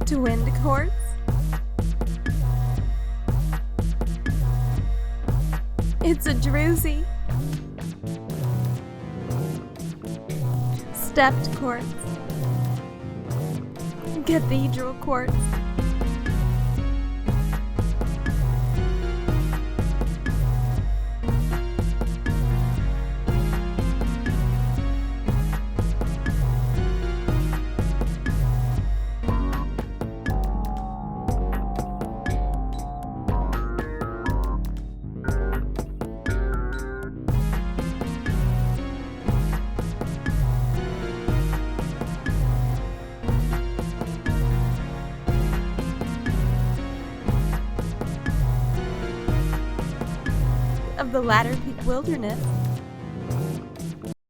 Twinned quartz, it's a druzy. Stepped quartz, cathedral quartz, of the Laitir Peak Wilderness,